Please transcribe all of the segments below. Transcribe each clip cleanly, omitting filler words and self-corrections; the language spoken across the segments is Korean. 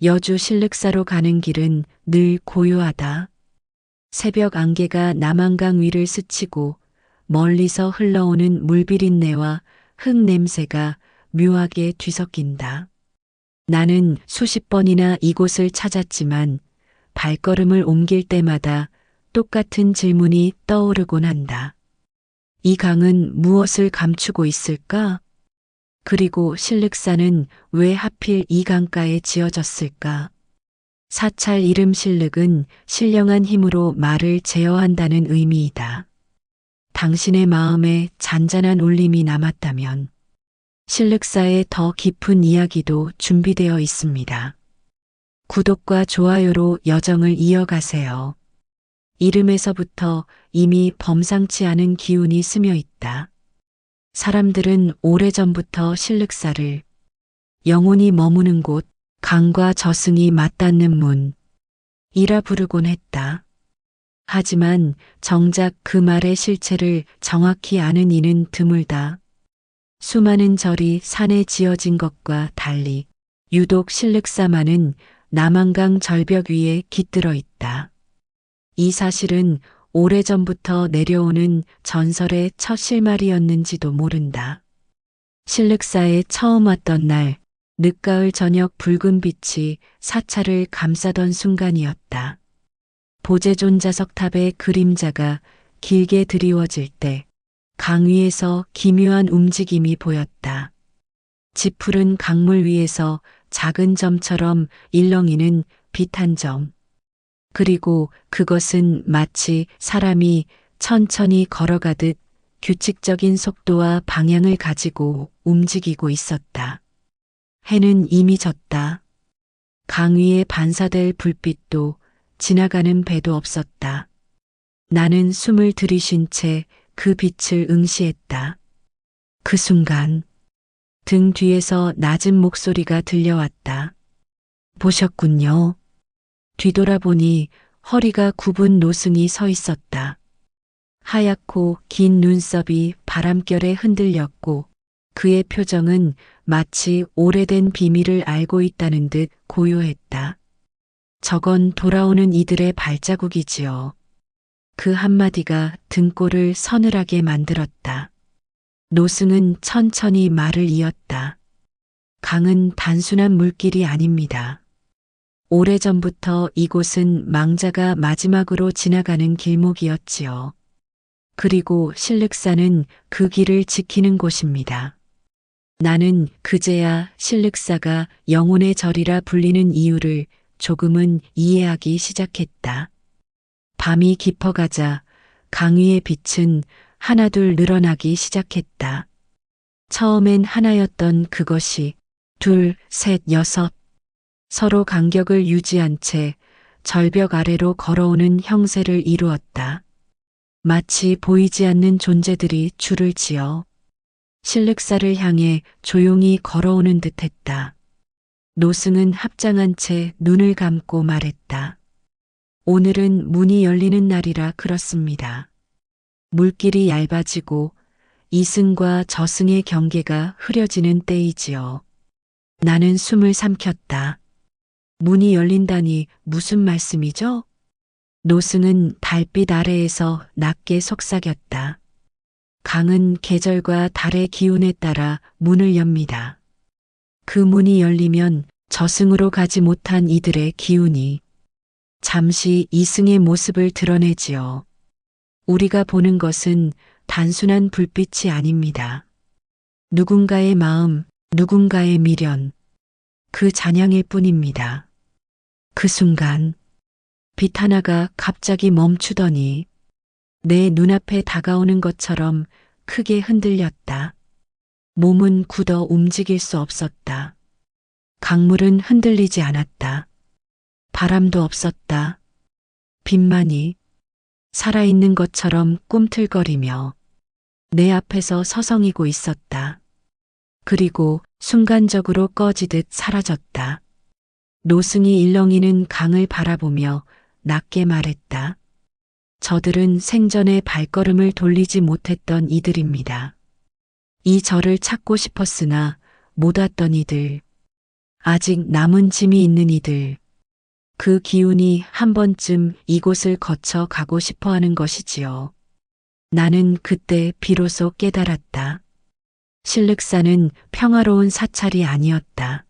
여주 신륵사로 가는 길은 늘 고요하다. 새벽 안개가 남한강 위를 스치고 멀리서 흘러오는 물비린내와 흙 냄새가 묘하게 뒤섞인다. 나는 수십 번이나 이곳을 찾았지만 발걸음을 옮길 때마다 똑같은 질문이 떠오르곤 한다. 이 강은 무엇을 감추고 있을까? 그리고 신륵사는 왜 하필 이 강가에 지어졌을까? 사찰 이름 신륵은 신령한 힘으로 말을 제어한다는 의미이다. 당신의 마음에 잔잔한 울림이 남았다면 신륵사의 더 깊은 이야기도 준비되어 있습니다. 구독과 좋아요로 여정을 이어가세요. 이름에서부터 이미 범상치 않은 기운이 스며 있다. 사람들은 오래전부터 신륵사를 영혼이 머무는 곳, 강과 저승이 맞닿는 문이라 부르곤 했다. 하지만 정작 그 말의 실체를 정확히 아는 이는 드물다. 수많은 절이 산에 지어진 것과 달리 유독 신륵사만은 남한강 절벽 위에 깃들어 있다. 이 사실은 오래전부터 내려오는 전설의 첫 실마리였는지도 모른다. 신륵사에 처음 왔던 날, 늦가을 저녁 붉은 빛이 사찰을 감싸던 순간이었다. 보제존 자석탑의 그림자가 길게 드리워질 때 강 위에서 기묘한 움직임이 보였다. 짙푸른 강물 위에서 작은 점처럼 일렁이는 빛 한 점. 그리고 그것은 마치 사람이 천천히 걸어가듯 규칙적인 속도와 방향을 가지고 움직이고 있었다. 해는 이미 졌다. 강 위에 반사될 불빛도 지나가는 배도 없었다. 나는 숨을 들이쉰 채 그 빛을 응시했다. 그 순간 등 뒤에서 낮은 목소리가 들려왔다. 보셨군요. 뒤돌아보니 허리가 굽은 노승이 서 있었다. 하얗고 긴 눈썹이 바람결에 흔들렸고 그의 표정은 마치 오래된 비밀을 알고 있다는 듯 고요했다. 저건 돌아오는 이들의 발자국이지요. 그 한마디가 등골을 서늘하게 만들었다. 노승은 천천히 말을 이었다. 강은 단순한 물길이 아닙니다. 오래전부터 이곳은 망자가 마지막으로 지나가는 길목이었지요. 그리고 신륵사는 그 길을 지키는 곳입니다. 나는 그제야 신륵사가 영혼의 절이라 불리는 이유를 조금은 이해하기 시작했다. 밤이 깊어가자 강 위의 빛은 하나둘 늘어나기 시작했다. 처음엔 하나였던 그것이 둘, 셋, 여섯. 서로 간격을 유지한 채 절벽 아래로 걸어오는 형세를 이루었다. 마치 보이지 않는 존재들이 줄을 지어 신륵사를 향해 조용히 걸어오는 듯했다. 노승은 합장한 채 눈을 감고 말했다. 오늘은 문이 열리는 날이라 그렇습니다. 물길이 얇아지고 이승과 저승의 경계가 흐려지는 때이지요. 나는 숨을 삼켰다. 문이 열린다니 무슨 말씀이죠? 노승은 달빛 아래에서 낮게 속삭였다. 강은 계절과 달의 기운에 따라 문을 엽니다. 그 문이 열리면 저승으로 가지 못한 이들의 기운이 잠시 이승의 모습을 드러내지요. 우리가 보는 것은 단순한 불빛이 아닙니다. 누군가의 마음, 누군가의 미련, 그 잔향일 뿐입니다. 그 순간 빛 하나가 갑자기 멈추더니 내 눈앞에 다가오는 것처럼 크게 흔들렸다. 몸은 굳어 움직일 수 없었다. 강물은 흔들리지 않았다. 바람도 없었다. 빛만이 살아있는 것처럼 꿈틀거리며 내 앞에서 서성이고 있었다. 그리고 순간적으로 꺼지듯 사라졌다. 노승이 일렁이는 강을 바라보며 낮게 말했다. 저들은 생전에 발걸음을 돌리지 못했던 이들입니다. 이 절을 찾고 싶었으나 못 왔던 이들. 아직 남은 짐이 있는 이들. 그 기운이 한 번쯤 이곳을 거쳐 가고 싶어 하는 것이지요. 나는 그때 비로소 깨달았다. 실륵사는 평화로운 사찰이 아니었다.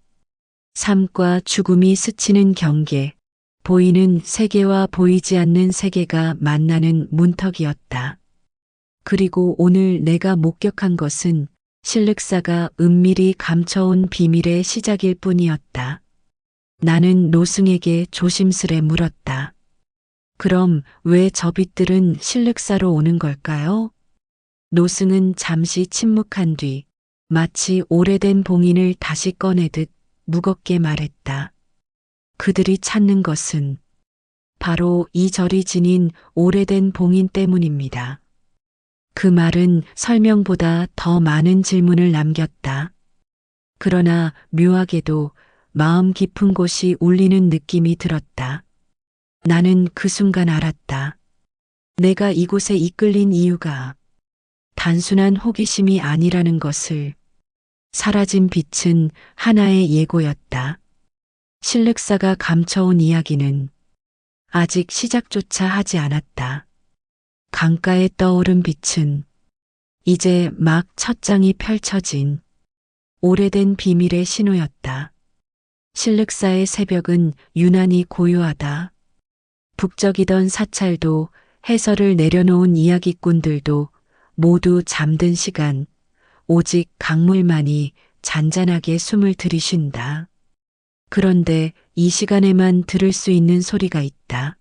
삶과 죽음이 스치는 경계, 보이는 세계와 보이지 않는 세계가 만나는 문턱이었다. 그리고 오늘 내가 목격한 것은 실륵사가 은밀히 감춰온 비밀의 시작일 뿐이었다. 나는 노승에게 조심스레 물었다. 그럼 왜 저 빛들은 실륵사로 오는 걸까요? 노승은 잠시 침묵한 뒤 마치 오래된 봉인을 다시 꺼내듯 무겁게 말했다. 그들이 찾는 것은 바로 이 절이 지닌 오래된 봉인 때문입니다. 그 말은 설명보다 더 많은 질문을 남겼다. 그러나 묘하게도 마음 깊은 곳이 울리는 느낌이 들었다. 나는 그 순간 알았다. 내가 이곳에 이끌린 이유가 단순한 호기심이 아니라는 것을. 사라진 빛은 하나의 예고였다. 실륵사가 감춰온 이야기는 아직 시작조차 하지 않았다. 강가에 떠오른 빛은 이제 막 첫 장이 펼쳐진 오래된 비밀의 신호였다. 실륵사의 새벽은 유난히 고요하다. 북적이던 사찰도 해설을 내려놓은 이야기꾼들도 모두 잠든 시간, 오직 강물만이 잔잔하게 숨을 들이쉰다. 그런데 이 시간에만 들을 수 있는 소리가 있다.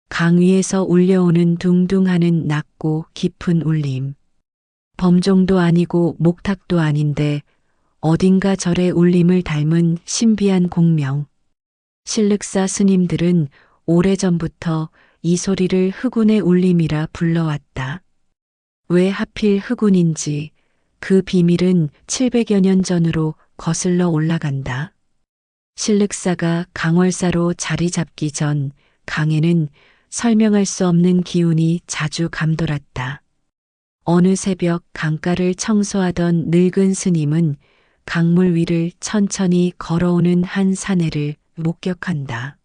강 위에서 울려오는 둥둥하는 낮고 깊은 울림. 범종도 아니고 목탁도 아닌데 어딘가 절의 울림을 닮은 신비한 공명. 실륵사 스님들은 오래전부터 이 소리를 흑운의 울림이라 불러왔다. 왜 하필 흑운인지 그 비밀은 700여 년 전으로 거슬러 올라간다. 실륵사가 강월사로 자리 잡기 전 강에는 설명할 수 없는 기운이 자주 감돌았다. 어느 새벽 강가를 청소하던 늙은 스님은 강물 위를 천천히 걸어오는 한 사내를 목격한다.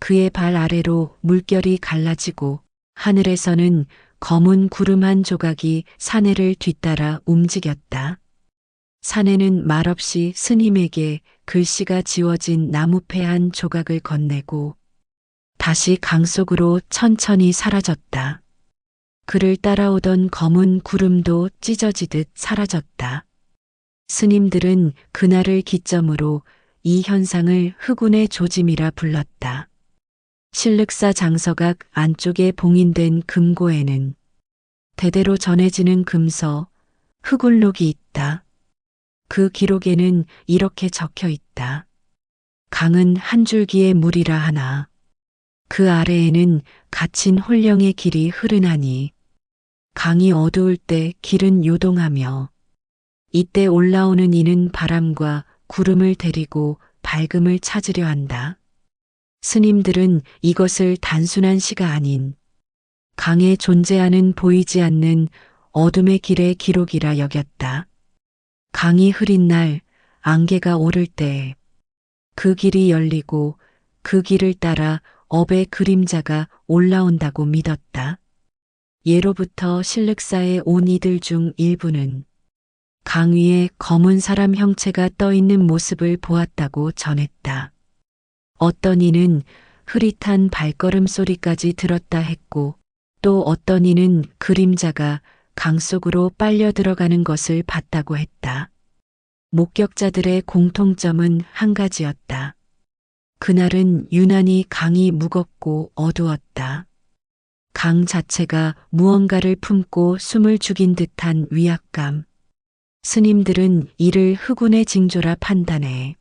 그의 발 아래로 물결이 갈라지고 하늘에서는 검은 구름 한 조각이 사내를 뒤따라 움직였다. 사내는 말없이 스님에게 글씨가 지워진 나무패 한 조각을 건네고 다시 강 속으로 천천히 사라졌다. 그를 따라오던 검은 구름도 찢어지듯 사라졌다. 스님들은 그날을 기점으로 이 현상을 흑운의 조짐이라 불렀다. 실륵사 장서각 안쪽에 봉인된 금고에는 대대로 전해지는 금서, 흑운록이 있다. 그 기록에는 이렇게 적혀 있다. 강은 한 줄기의 물이라 하나. 그 아래에는 갇힌 홀령의 길이 흐르나니 강이 어두울 때 길은 요동하며 이때 올라오는 이는 바람과 구름을 데리고 밝음을 찾으려 한다. 스님들은 이것을 단순한 시가 아닌 강에 존재하는 보이지 않는 어둠의 길의 기록이라 여겼다. 강이 흐린 날 안개가 오를 때 그 길이 열리고 그 길을 따라 업의 그림자가 올라온다고 믿었다. 예로부터 실륵사에 온 이들 중 일부는 강 위에 검은 사람 형체가 떠 있는 모습을 보았다고 전했다. 어떤 이는 흐릿한 발걸음 소리까지 들었다 했고 또 어떤 이는 그림자가 강 속으로 빨려 들어가는 것을 봤다고 했다. 목격자들의 공통점은 한 가지였다. 그날은 유난히 강이 무겁고 어두웠다. 강 자체가 무언가를 품고 숨을 죽인 듯한 위압감. 스님들은 이를 흑운의 징조라 판단해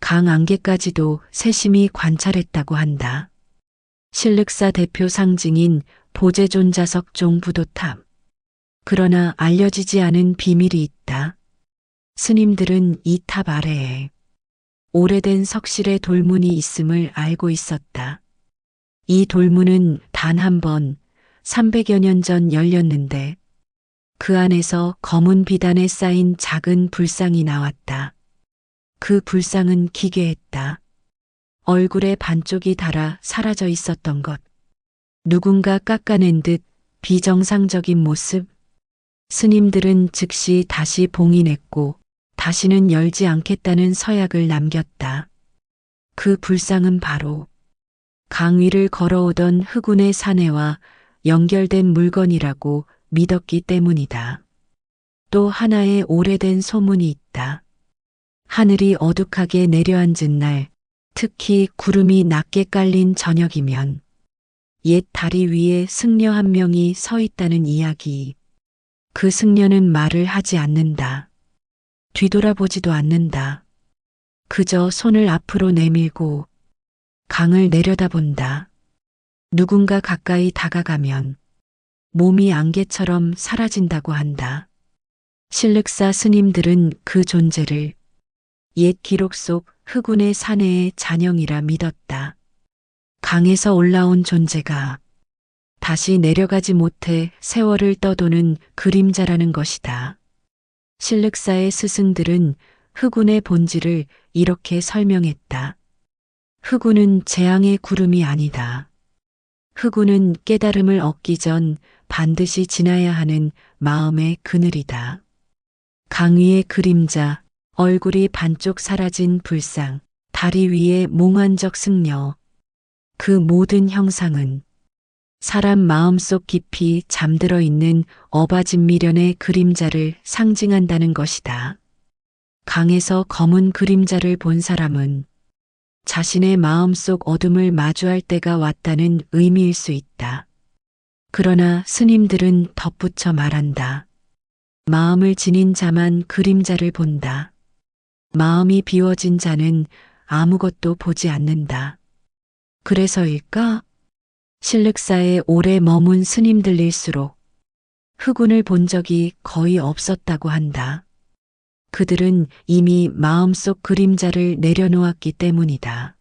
강 안개까지도 세심히 관찰했다고 한다. 실륵사 대표 상징인 보제존 자석 종부도탑. 그러나 알려지지 않은 비밀이 있다. 스님들은 이 탑 아래에 오래된 석실의 돌문이 있음을 알고 있었다. 이 돌문은 단 한 번 300여 년 전 열렸는데 그 안에서 검은 비단에 쌓인 작은 불상이 나왔다. 그 불상은 기괴했다. 얼굴에 반쪽이 닳아 사라져 있었던 것. 누군가 깎아낸 듯 비정상적인 모습. 스님들은 즉시 다시 봉인했고 다시는 열지 않겠다는 서약을 남겼다. 그 불상은 바로 강 위를 걸어오던 흑운의 사내와 연결된 물건이라고 믿었기 때문이다. 또 하나의 오래된 소문이 있다. 하늘이 어둑하게 내려앉은 날, 특히 구름이 낮게 깔린 저녁이면 옛 다리 위에 승려 한 명이 서 있다는 이야기. 그 승려는 말을 하지 않는다. 뒤돌아보지도 않는다. 그저 손을 앞으로 내밀고 강을 내려다본다. 누군가 가까이 다가가면 몸이 안개처럼 사라진다고 한다. 실륵사 스님들은 그 존재를 옛 기록 속 흑운의 사내의 잔영이라 믿었다. 강에서 올라온 존재가 다시 내려가지 못해 세월을 떠도는 그림자라는 것이다. 실륵사의 스승들은 흑운의 본질을 이렇게 설명했다. 흑운은 재앙의 구름이 아니다. 흑운은 깨달음을 얻기 전 반드시 지나야 하는 마음의 그늘이다. 강 위의 그림자, 얼굴이 반쪽 사라진 불상, 다리 위에 몽환적 승려. 그 모든 형상은 사람 마음속 깊이 잠들어 있는 어바진 미련의 그림자를 상징한다는 것이다. 강에서 검은 그림자를 본 사람은 자신의 마음속 어둠을 마주할 때가 왔다는 의미일 수 있다. 그러나 스님들은 덧붙여 말한다. 마음을 지닌 자만 그림자를 본다. 마음이 비워진 자는 아무것도 보지 않는다. 그래서일까? 실륵사에 오래 머문 스님들일수록 흑운을 본 적이 거의 없었다고 한다. 그들은 이미 마음속 그림자를 내려놓았기 때문이다.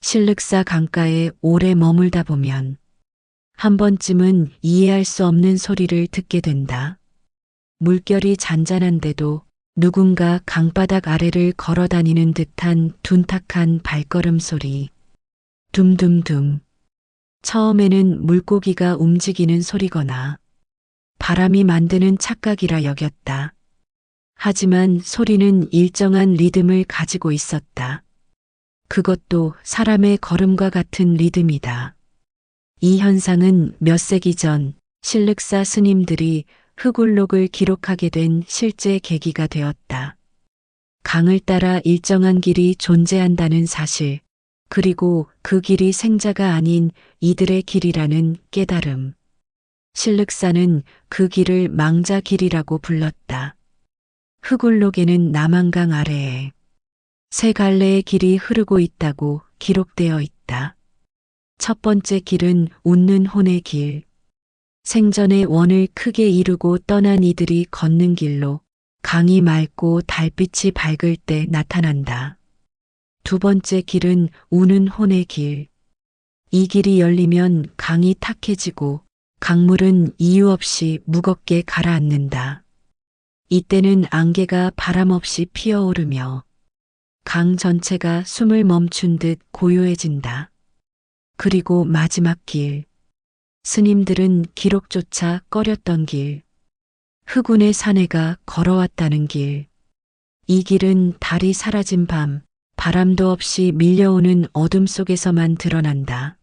실륵사 강가에 오래 머물다 보면 한 번쯤은 이해할 수 없는 소리를 듣게 된다. 물결이 잔잔한데도 누군가 강바닥 아래를 걸어다니는 듯한 둔탁한 발걸음 소리. 둠둠둠. 처음에는 물고기가 움직이는 소리거나 바람이 만드는 착각이라 여겼다. 하지만 소리는 일정한 리듬을 가지고 있었다. 그것도 사람의 걸음과 같은 리듬이다. 이 현상은 몇 세기 전 실륵사 스님들이 흑울록을 기록하게 된 실제 계기가 되었다. 강을 따라 일정한 길이 존재한다는 사실, 그리고 그 길이 생자가 아닌 이들의 길이라는 깨달음. 실륵사는 그 길을 망자길이라고 불렀다. 흑울록에는 남한강 아래에 세 갈래의 길이 흐르고 있다고 기록되어 있다. 첫 번째 길은 웃는 혼의 길. 생전의 원을 크게 이루고 떠난 이들이 걷는 길로 강이 맑고 달빛이 밝을 때 나타난다. 두 번째 길은 우는 혼의 길. 이 길이 열리면 강이 탁해지고 강물은 이유 없이 무겁게 가라앉는다. 이때는 안개가 바람 없이 피어오르며 강 전체가 숨을 멈춘 듯 고요해진다. 그리고 마지막 길. 스님들은 기록조차 꺼렸던 길. 흑운의 사내가 걸어왔다는 길. 이 길은 달이 사라진 밤, 바람도 없이 밀려오는 어둠 속에서만 드러난다.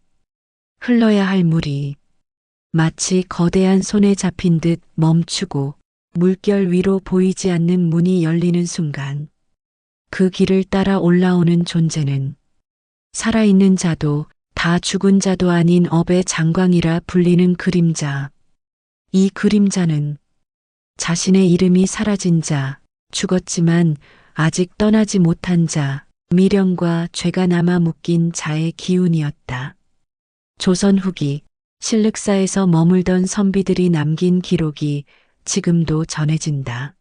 흘러야 할 물이 마치 거대한 손에 잡힌 듯 멈추고 물결 위로 보이지 않는 문이 열리는 순간 그 길을 따라 올라오는 존재는 살아있는 자도 다 죽은 자도 아닌 업의 장광이라 불리는 그림자. 이 그림자는 자신의 이름이 사라진 자, 죽었지만 아직 떠나지 못한 자, 미련과 죄가 남아 묶인 자의 기운이었다. 조선 후기 실륵사에서 머물던 선비들이 남긴 기록이 지금도 전해진다.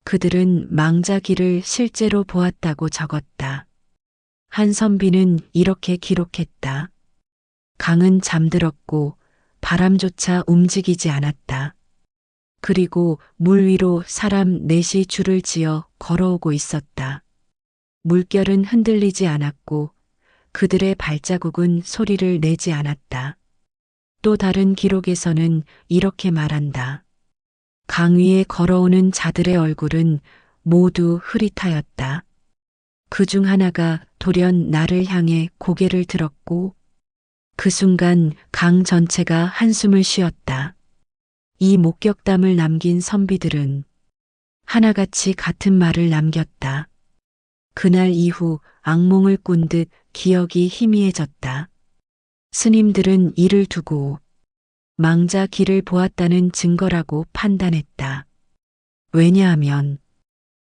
그들은 망자길을 실제로 보았다고 적었다. 한 선비는 이렇게 기록했다. 강은 잠들었고 바람조차 움직이지 않았다. 그리고 물 위로 사람 넷이 줄을 지어 걸어오고 있었다. 물결은 흔들리지 않았고 그들의 발자국은 소리를 내지 않았다. 또 다른 기록에서는 이렇게 말한다. 강 위에 걸어오는 자들의 얼굴은 모두 흐릿하였다. 그 중 하나가 돌연 나를 향해 고개를 들었고 그 순간 강 전체가 한숨을 쉬었다. 이 목격담을 남긴 선비들은 하나같이 같은 말을 남겼다. 그날 이후 악몽을 꾼 듯 기억이 희미해졌다. 스님들은 이를 두고 망자 길을 보았다는 증거라고 판단했다. 왜냐하면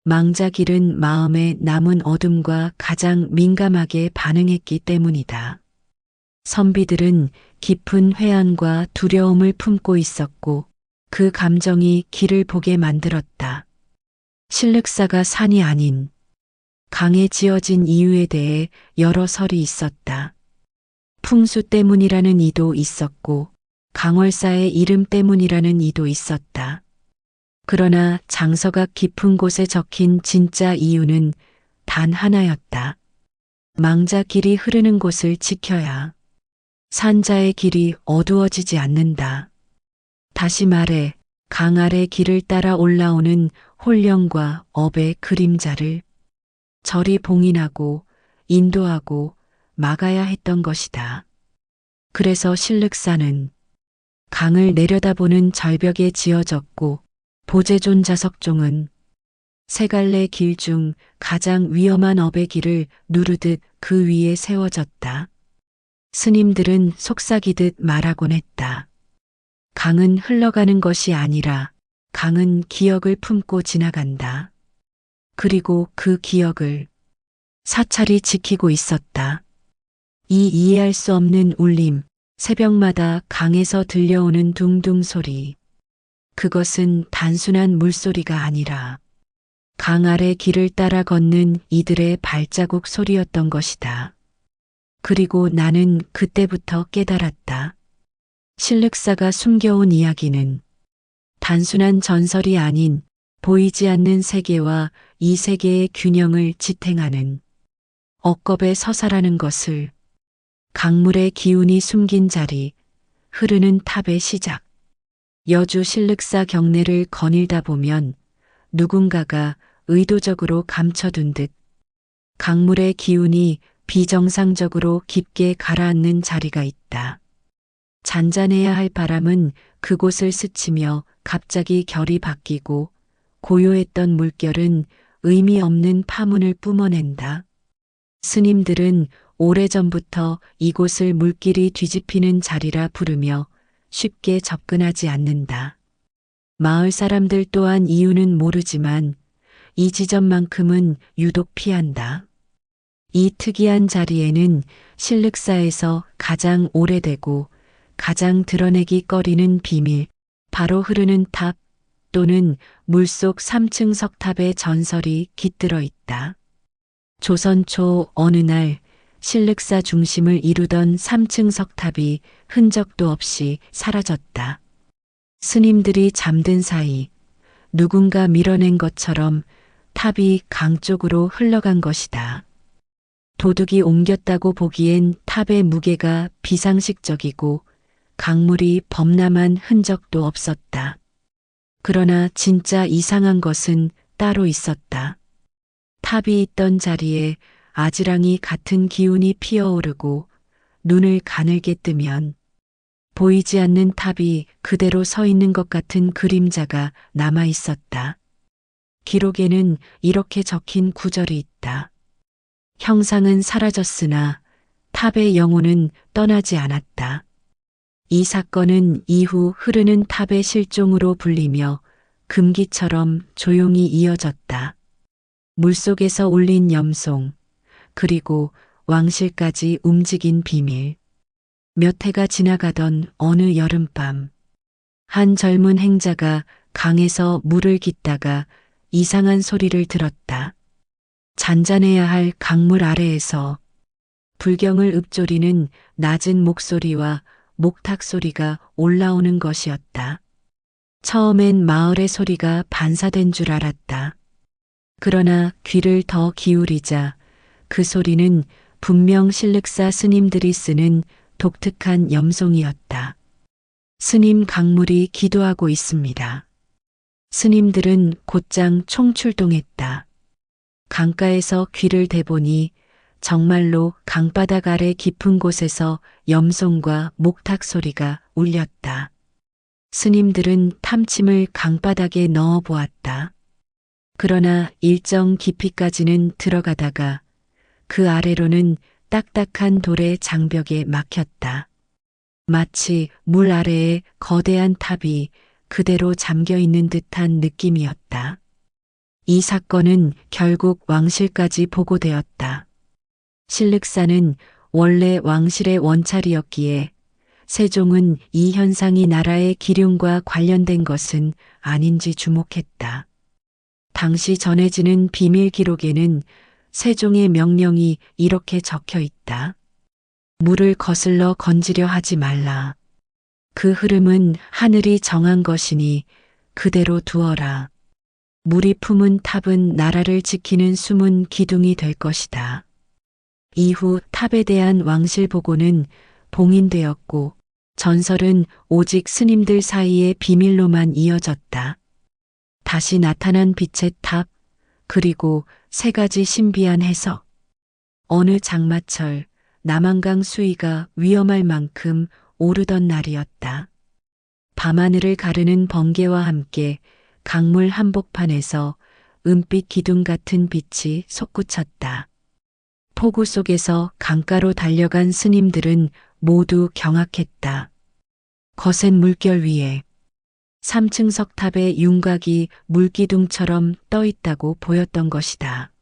망자 길은 마음에 남은 어둠과 가장 민감하게 반응했기 때문이다. 선비들은 깊은 회한과 두려움을 품고 있었고 그 감정이 길을 보게 만들었다. 신륵사가 산이 아닌 강에 지어진 이유에 대해 여러 설이 있었다. 풍수 때문이라는 이도 있었고 강월사의 이름 때문이라는 이도 있었다. 그러나 장서각 깊은 곳에 적힌 진짜 이유는 단 하나였다. 망자 길이 흐르는 곳을 지켜야 산자의 길이 어두워지지 않는다. 다시 말해 강 아래 길을 따라 올라오는 홀령과 업의 그림자를 절이 봉인하고 인도하고 막아야 했던 것이다. 그래서 신륵사는 강을 내려다보는 절벽에 지어졌고 보제존 자석종은 세 갈래 길 중 가장 위험한 업의 길을 누르듯 그 위에 세워졌다. 스님들은 속삭이듯 말하곤 했다. 강은 흘러가는 것이 아니라 강은 기억을 품고 지나간다. 그리고 그 기억을 사찰이 지키고 있었다. 이 이해할 수 없는 울림, 새벽마다 강에서 들려오는 둥둥 소리. 그것은 단순한 물소리가 아니라 강 아래 길을 따라 걷는 이들의 발자국 소리였던 것이다. 그리고 나는 그때부터 깨달았다. 신륵사가 숨겨온 이야기는 단순한 전설이 아닌 보이지 않는 세계와 이 세계의 균형을 지탱하는 억겁의 서사라는 것을, 강물의 기운이 숨긴 자리, 흐르는 탑의 시작. 여주 신륵사 경내를 거닐다 보면 누군가가 의도적으로 감춰둔 듯 강물의 기운이 비정상적으로 깊게 가라앉는 자리가 있다. 잔잔해야 할 바람은 그곳을 스치며 갑자기 결이 바뀌고 고요했던 물결은 의미 없는 파문을 뿜어낸다. 스님들은 오래전부터 이곳을 물길이 뒤집히는 자리라 부르며 쉽게 접근하지 않는다. 마을 사람들 또한 이유는 모르지만 이 지점만큼은 유독 피한다. 이 특이한 자리에는 신륵사에서 가장 오래되고 가장 드러내기 꺼리는 비밀, 바로 흐르는 탑 또는 물속 3층 석탑의 전설이 깃들어 있다. 조선 초 어느 날 신륵사 중심을 이루던 3층 석탑이 흔적도 없이 사라졌다. 스님들이 잠든 사이 누군가 밀어낸 것처럼 탑이 강 쪽으로 흘러간 것이다. 도둑이 옮겼다고 보기엔 탑의 무게가 비상식적이고 강물이 범람한 흔적도 없었다. 그러나 진짜 이상한 것은 따로 있었다. 탑이 있던 자리에 아지랑이 같은 기운이 피어오르고 눈을 가늘게 뜨면 보이지 않는 탑이 그대로 서 있는 것 같은 그림자가 남아 있었다. 기록에는 이렇게 적힌 구절이 있다. 형상은 사라졌으나 탑의 영혼은 떠나지 않았다. 이 사건은 이후 흐르는 탑의 실종으로 불리며 금기처럼 조용히 이어졌다. 물속에서 울린 염송, 그리고 왕실까지 움직인 비밀. 몇 해가 지나가던 어느 여름밤, 한 젊은 행자가 강에서 물을 깃다가 이상한 소리를 들었다. 잔잔해야 할 강물 아래에서 불경을 읊조리는 낮은 목소리와 목탁 소리가 올라오는 것이었다. 처음엔 마을의 소리가 반사된 줄 알았다. 그러나 귀를 더 기울이자 그 소리는 분명 신륵사 스님들이 쓰는 독특한 염송이었다. 스님 강물이 기도하고 있습니다. 스님들은 곧장 총출동했다. 강가에서 귀를 대보니 정말로 강바닥 아래 깊은 곳에서 염송과 목탁 소리가 울렸다. 스님들은 탐침을 강바닥에 넣어 보았다. 그러나 일정 깊이까지는 들어가다가 그 아래로는 딱딱한 돌의 장벽에 막혔다. 마치 물 아래에 거대한 탑이 그대로 잠겨 있는 듯한 느낌이었다. 이 사건은 결국 왕실까지 보고되었다. 신륵사는 원래 왕실의 원찰이었기에 세종은 이 현상이 나라의 기륭과 관련된 것은 아닌지 주목했다. 당시 전해지는 비밀 기록에는 세종의 명령이 이렇게 적혀 있다. 물을 거슬러 건지려 하지 말라. 그 흐름은 하늘이 정한 것이니 그대로 두어라. 물이 품은 탑은 나라를 지키는 숨은 기둥이 될 것이다. 이후 탑에 대한 왕실 보고는 봉인되었고 전설은 오직 스님들 사이의 비밀로만 이어졌다. 다시 나타난 빛의 탑, 그리고 세 가지 신비한 해석. 어느 장마철 남한강 수위가 위험할 만큼 오르던 날이었다. 밤하늘을 가르는 번개와 함께 강물 한복판에서 은빛 기둥 같은 빛이 솟구쳤다. 폭우 속에서 강가로 달려간 스님들은 모두 경악했다. 거센 물결 위에 3층 석탑의 윤곽이 물기둥처럼 떠 있다고 보였던 것이다.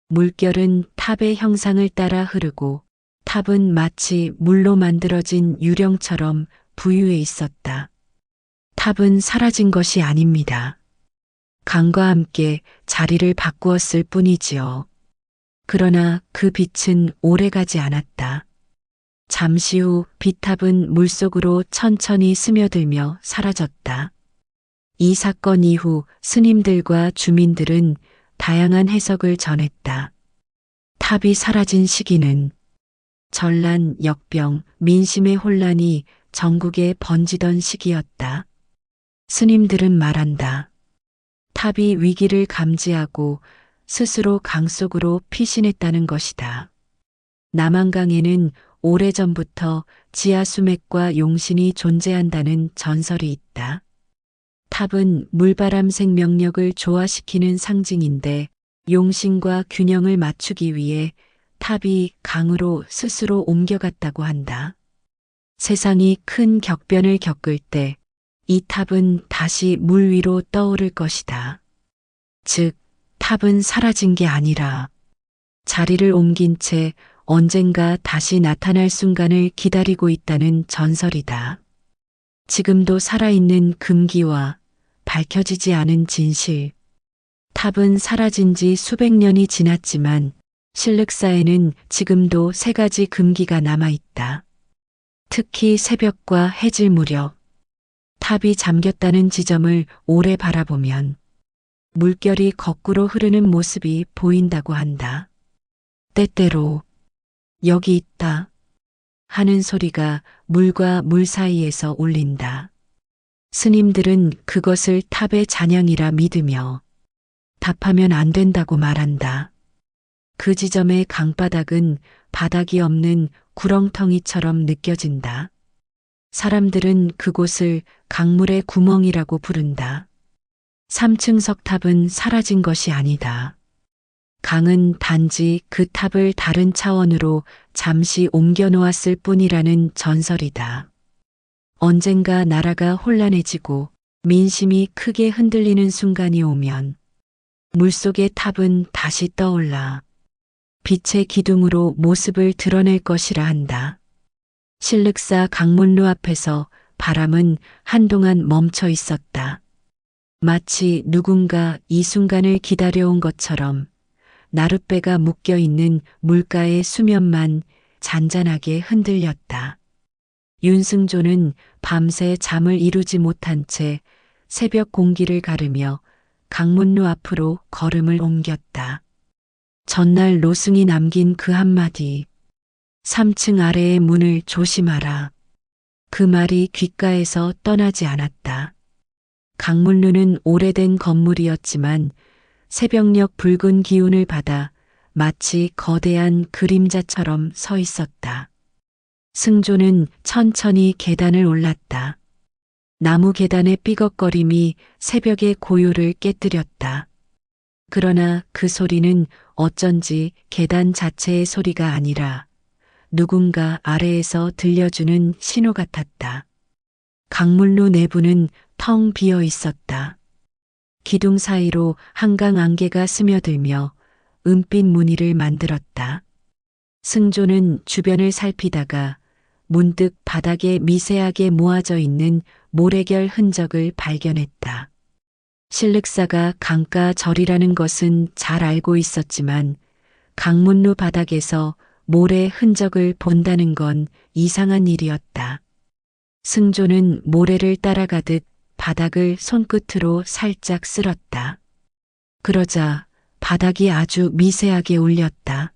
물결은 탑의 형상을 따라 흐르고 탑은 마치 물로 만들어진 유령처럼 부유해 있었다. 탑은 사라진 것이 아닙니다. 강과 함께 자리를 바꾸었을 뿐이지요. 그러나 그 빛은 오래가지 않았다. 잠시 후 빛탑은 물속으로 천천히 스며들며 사라졌다. 이 사건 이후 스님들과 주민들은 다양한 해석을 전했다. 탑이 사라진 시기는 전란, 역병, 민심의 혼란이 전국에 번지던 시기였다. 스님들은 말한다. 탑이 위기를 감지하고 스스로 강 속으로 피신했다는 것이다. 남한강에는 오래전부터 지하수맥과 용신이 존재한다는 전설이 있다. 탑은 물바람 생명력을 조화시키는 상징인데 용신과 균형을 맞추기 위해 탑이 강으로 스스로 옮겨갔다고 한다. 세상이 큰 격변을 겪을 때 이 탑은 다시 물 위로 떠오를 것이다. 즉, 탑은 사라진 게 아니라 자리를 옮긴 채 언젠가 다시 나타날 순간을 기다리고 있다는 전설이다. 지금도 살아있는 금기와 밝혀지지 않은 진실. 탑은 사라진 지 수백 년이 지났지만 신륵사에는 지금도 세 가지 금기가 남아있다. 특히 새벽과 해질 무렵 탑이 잠겼다는 지점을 오래 바라보면 물결이 거꾸로 흐르는 모습이 보인다고 한다. 때때로 여기 있다 하는 소리가 물과 물 사이에서 울린다. 스님들은 그것을 탑의 잔향이라 믿으며 답하면 안 된다고 말한다. 그 지점의 강바닥은 바닥이 없는 구렁텅이처럼 느껴진다. 사람들은 그곳을 강물의 구멍이라고 부른다. 3층 석탑은 사라진 것이 아니다. 강은 단지 그 탑을 다른 차원으로 잠시 옮겨 놓았을 뿐이라는 전설이다. 언젠가 나라가 혼란해지고 민심이 크게 흔들리는 순간이 오면 물속의 탑은 다시 떠올라 빛의 기둥으로 모습을 드러낼 것이라 한다. 신륵사 강문루 앞에서 바람은 한동안 멈춰 있었다. 마치 누군가 이 순간을 기다려온 것처럼 나룻배가 묶여 있는 물가의 수면만 잔잔하게 흔들렸다. 윤승조는 밤새 잠을 이루지 못한 채 새벽 공기를 가르며 강문루 앞으로 걸음을 옮겼다. 전날 노승이 남긴 그 한마디. 3층 아래의 문을 조심하라. 그 말이 귓가에서 떠나지 않았다. 강문루는 오래된 건물이었지만 새벽녘 붉은 기운을 받아 마치 거대한 그림자처럼 서 있었다. 승조는 천천히 계단을 올랐다. 나무 계단의 삐걱거림이 새벽의 고요를 깨뜨렸다. 그러나 그 소리는 어쩐지 계단 자체의 소리가 아니라 누군가 아래에서 들려주는 신호 같았다. 강문루 내부는 텅 비어 있었다. 기둥 사이로 한강 안개가 스며들며 은빛 무늬를 만들었다. 승조는 주변을 살피다가 문득 바닥에 미세하게 모아져 있는 모래결 흔적을 발견했다. 실륵사가 강가 절이라는 것은 잘 알고 있었지만 강문루 바닥에서 모래 흔적을 본다는 건 이상한 일이었다. 승조는 모래를 따라가듯 바닥을 손끝으로 살짝 쓸었다. 그러자 바닥이 아주 미세하게 울렸다.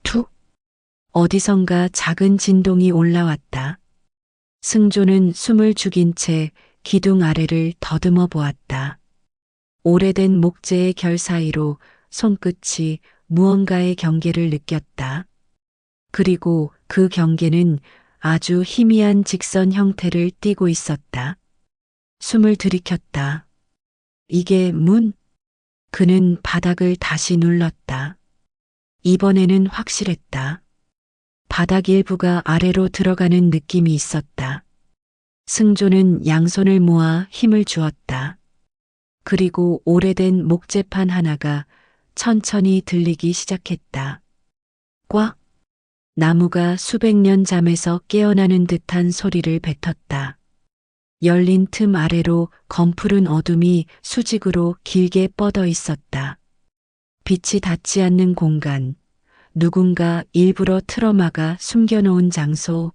툭! 어디선가 작은 진동이 올라왔다. 승조는 숨을 죽인 채 기둥 아래를 더듬어 보았다. 오래된 목재의 결 사이로 손끝이 무언가의 경계를 느꼈다. 그리고 그 경계는 아주 희미한 직선 형태를 띠고 있었다. 숨을 들이켰다. 이게 문? 그는 바닥을 다시 눌렀다. 이번에는 확실했다. 바닥 일부가 아래로 들어가는 느낌이 있었다. 승조는 양손을 모아 힘을 주었다. 그리고 오래된 목재판 하나가 천천히 들리기 시작했다. 꽉! 나무가 수백 년 잠에서 깨어나는 듯한 소리를 뱉었다. 열린 틈 아래로 검푸른 어둠이 수직으로 길게 뻗어 있었다. 빛이 닿지 않는 공간, 누군가 일부러 틀어막아 숨겨놓은 장소.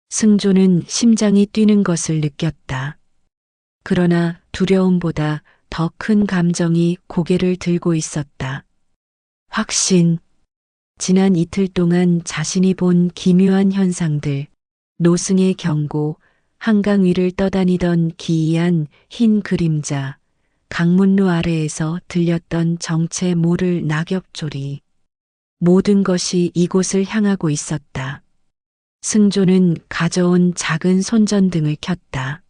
승조는 심장이 뛰는 것을 느꼈다. 그러나 두려움보다 더 큰 감정이 고개를 들고 있었다. 확신. 지난 이틀 동안 자신이 본 기묘한 현상들, 노승의 경고, 한강 위를 떠다니던 기이한 흰 그림자, 강문루 아래에서 들렸던 정체 모를 낙엽조리. 모든 것이 이곳을 향하고 있었다. 승조는 가져온 작은 손전등을 켰다.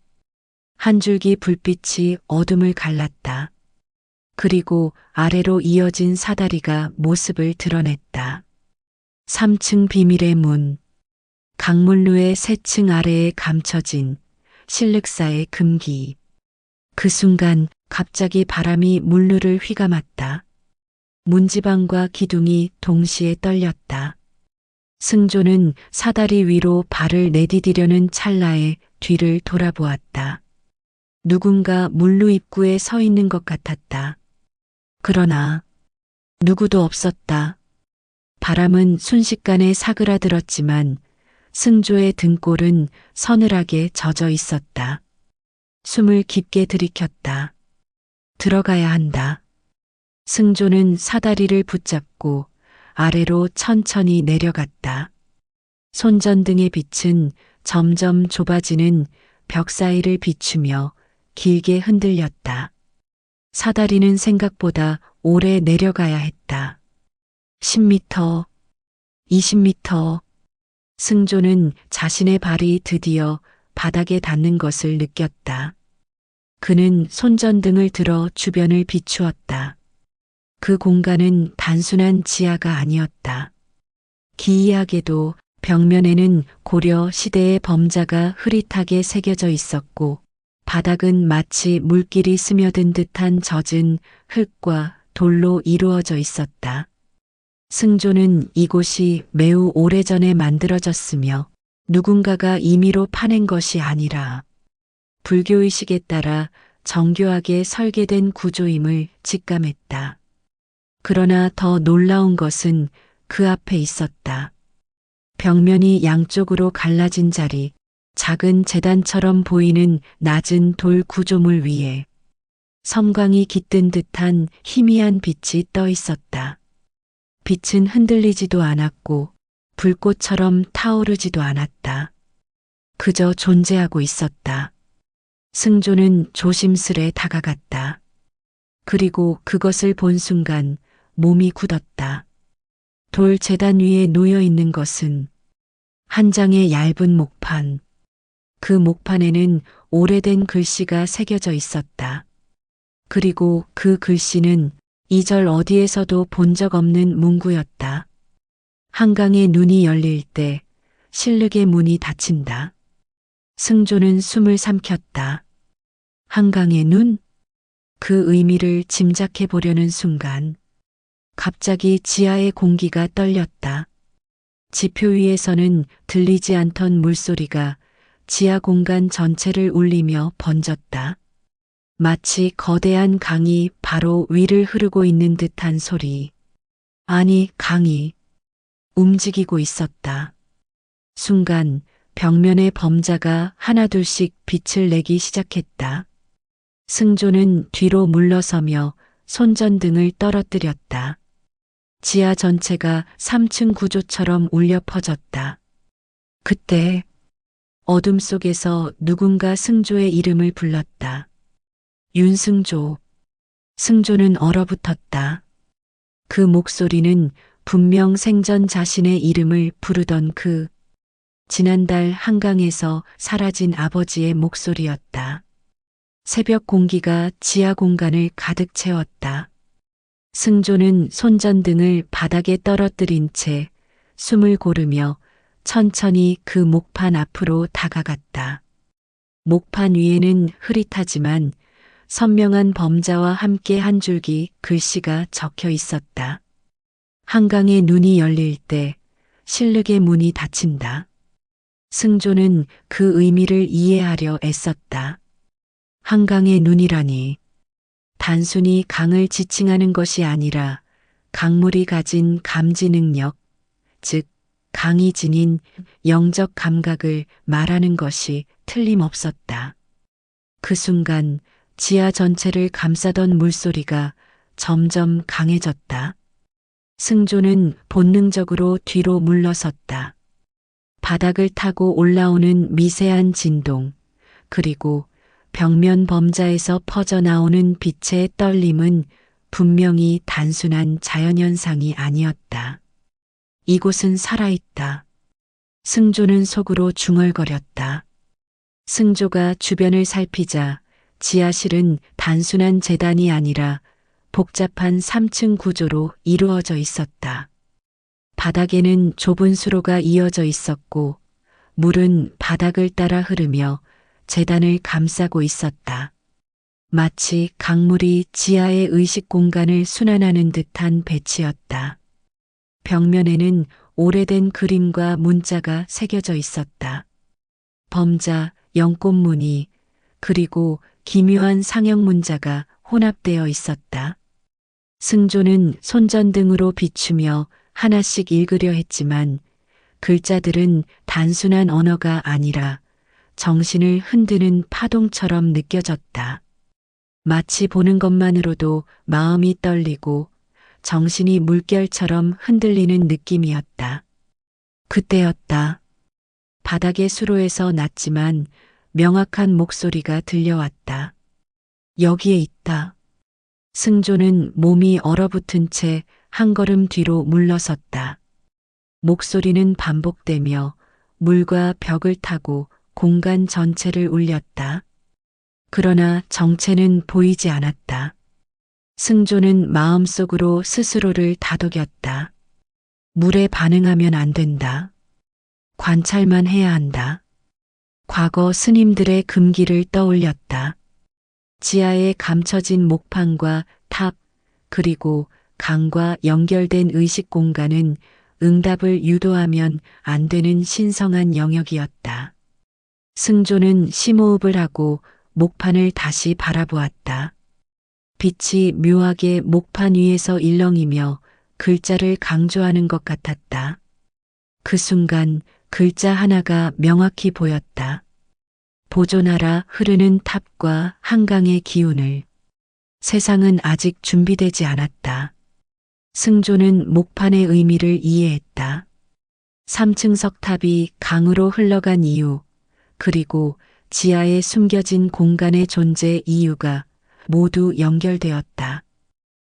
한 줄기 불빛이 어둠을 갈랐다. 그리고 아래로 이어진 사다리가 모습을 드러냈다. 3층 비밀의 문. 강문루의 세 층 아래에 감춰진 실륵사의 금기. 그 순간 갑자기 바람이 문루를 휘감았다. 문지방과 기둥이 동시에 떨렸다. 승조는 사다리 위로 발을 내디디려는 찰나에 뒤를 돌아보았다. 누군가 문루 입구에 서 있는 것 같았다. 그러나 누구도 없었다. 바람은 순식간에 사그라들었지만 승조의 등골은 서늘하게 젖어 있었다. 숨을 깊게 들이켰다. 들어가야 한다. 승조는 사다리를 붙잡고 아래로 천천히 내려갔다. 손전등의 빛은 점점 좁아지는 벽 사이를 비추며 길게 흔들렸다. 사다리는 생각보다 오래 내려가야 했다. 10m, 20m. 승조는 자신의 발이 드디어 바닥에 닿는 것을 느꼈다. 그는 손전등을 들어 주변을 비추었다. 그 공간은 단순한 지하가 아니었다. 기이하게도 벽면에는 고려 시대의 범자가 흐릿하게 새겨져 있었고 바닥은 마치 물길이 스며든 듯한 젖은 흙과 돌로 이루어져 있었다. 승조는 이곳이 매우 오래전에 만들어졌으며 누군가가 임의로 파낸 것이 아니라 불교의식에 따라 정교하게 설계된 구조임을 직감했다. 그러나 더 놀라운 것은 그 앞에 있었다. 벽면이 양쪽으로 갈라진 자리, 작은 제단처럼 보이는 낮은 돌 구조물 위에 섬광이 깃든 듯한 희미한 빛이 떠 있었다. 빛은 흔들리지도 않았고 불꽃처럼 타오르지도 않았다. 그저 존재하고 있었다. 승조는 조심스레 다가갔다. 그리고 그것을 본 순간 몸이 굳었다. 돌 제단 위에 놓여 있는 것은 한 장의 얇은 목판. 그 목판에는 오래된 글씨가 새겨져 있었다. 그리고 그 글씨는 이 절 어디에서도 본 적 없는 문구였다. 한강의 눈이 열릴 때 실륵의 문이 닫힌다. 승조는 숨을 삼켰다. 한강의 눈? 그 의미를 짐작해 보려는 순간 갑자기 지하의 공기가 떨렸다. 지표 위에서는 들리지 않던 물소리가 지하 공간 전체를 울리며 번졌다. 마치 거대한 강이 바로 위를 흐르고 있는 듯한 소리. 아니, 강이 움직이고 있었다. 순간 벽면의 범자가 하나둘씩 빛을 내기 시작했다. 승조는 뒤로 물러서며 손전등을 떨어뜨렸다. 지하 전체가 3층 구조처럼 울려 퍼졌다. 그때 어둠 속에서 누군가 승조의 이름을 불렀다. 윤승조. 승조는 얼어붙었다. 그 목소리는 분명 생전 자신의 이름을 부르던 지난달 한강에서 사라진 아버지의 목소리였다. 새벽 공기가 지하 공간을 가득 채웠다. 승조는 손전등을 바닥에 떨어뜨린 채 숨을 고르며 천천히 그 목판 앞으로 다가갔다. 목판 위에는 흐릿하지만 선명한 범자와 함께 한 줄기 글씨가 적혀 있었다. 한강의 눈이 열릴 때 실륵의 문이 닫힌다. 승조는 그 의미를 이해하려 애썼다. 한강의 눈이라니 단순히 강을 지칭하는 것이 아니라 강물이 가진 감지 능력, 즉 강이 지닌 영적 감각을 말하는 것이 틀림없었다. 그 순간 지하 전체를 감싸던 물소리가 점점 강해졌다. 승조는 본능적으로 뒤로 물러섰다. 바닥을 타고 올라오는 미세한 진동, 그리고 벽면 범자에서 퍼져나오는 빛의 떨림은 분명히 단순한 자연현상이 아니었다. 이곳은 살아있다. 승조는 속으로 중얼거렸다. 승조가 주변을 살피자 지하실은 단순한 재단이 아니라 복잡한 3층 구조로 이루어져 있었다. 바닥에는 좁은 수로가 이어져 있었고 물은 바닥을 따라 흐르며 재단을 감싸고 있었다. 마치 강물이 지하의 의식 공간을 순환하는 듯한 배치였다. 벽면에는 오래된 그림과 문자가 새겨져 있었다. 범자, 연꽃무늬, 그리고 기묘한 상형 문자가 혼합되어 있었다. 승조는 손전등으로 비추며 하나씩 읽으려 했지만 글자들은 단순한 언어가 아니라 정신을 흔드는 파동처럼 느껴졌다. 마치 보는 것만으로도 마음이 떨리고 정신이 물결처럼 흔들리는 느낌이었다. 그때였다. 바닥의 수로에서 낮지만 명확한 목소리가 들려왔다. 여기에 있다. 승조는 몸이 얼어붙은 채 한 걸음 뒤로 물러섰다. 목소리는 반복되며 물과 벽을 타고 공간 전체를 울렸다. 그러나 정체는 보이지 않았다. 승조는 마음속으로 스스로를 다독였다. 물에 반응하면 안 된다. 관찰만 해야 한다. 과거 스님들의 금기를 떠올렸다. 지하에 감춰진 목판과 탑, 그리고 강과 연결된 의식 공간은 응답을 유도하면 안 되는 신성한 영역이었다. 승조는 심호흡을 하고 목판을 다시 바라보았다. 빛이 묘하게 목판 위에서 일렁이며 글자를 강조하는 것 같았다. 그 순간 글자 하나가 명확히 보였다. 보존하라 흐르는 탑과 한강의 기운을. 세상은 아직 준비되지 않았다. 승조는 목판의 의미를 이해했다. 3층 석탑이 강으로 흘러간 이유, 그리고 지하에 숨겨진 공간의 존재 이유가 모두 연결되었다.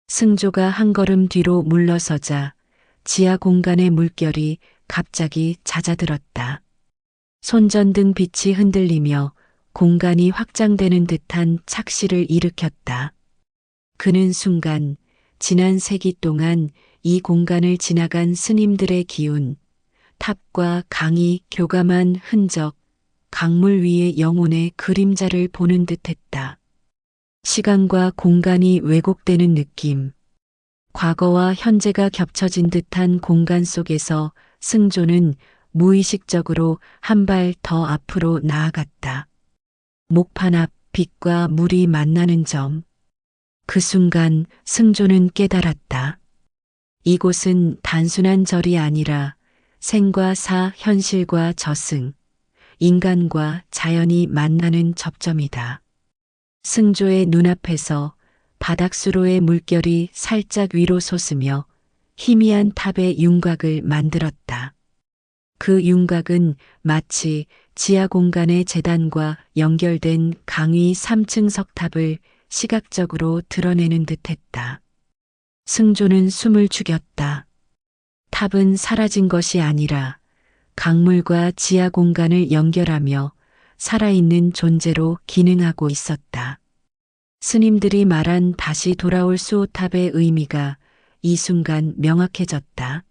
승조가 한 걸음 뒤로 물러서자 지하 공간의 물결이 갑자기 잦아들었다. 손전등 빛이 흔들리며 공간이 확장되는 듯한 착시를 일으켰다. 그는 순간 지난 세기 동안 이 공간을 지나간 스님들의 기운, 탑과 강이 교감한 흔적, 강물 위의 영혼의 그림자를 보는 듯했다. 시간과 공간이 왜곡되는 느낌, 과거와 현재가 겹쳐진 듯한 공간 속에서 승조는 무의식적으로 한 발 더 앞으로 나아갔다. 목판 앞 빛과 물이 만나는 점. 그 순간 승조는 깨달았다. 이곳은 단순한 절이 아니라 생과 사, 현실과 저승, 인간과 자연이 만나는 접점이다. 승조의 눈앞에서 바닥수로의 물결이 살짝 위로 솟으며 희미한 탑의 윤곽을 만들었다. 그 윤곽은 마치 지하 공간의 재단과 연결된 강의 3층 석탑을 시각적으로 드러내는 듯했다. 승조는 숨을 죽였다. 탑은 사라진 것이 아니라 강물과 지하 공간을 연결하며 살아있는 존재로 기능하고 있었다. 스님들이 말한 다시 돌아올 수호탑의 의미가 이 순간 명확해졌다.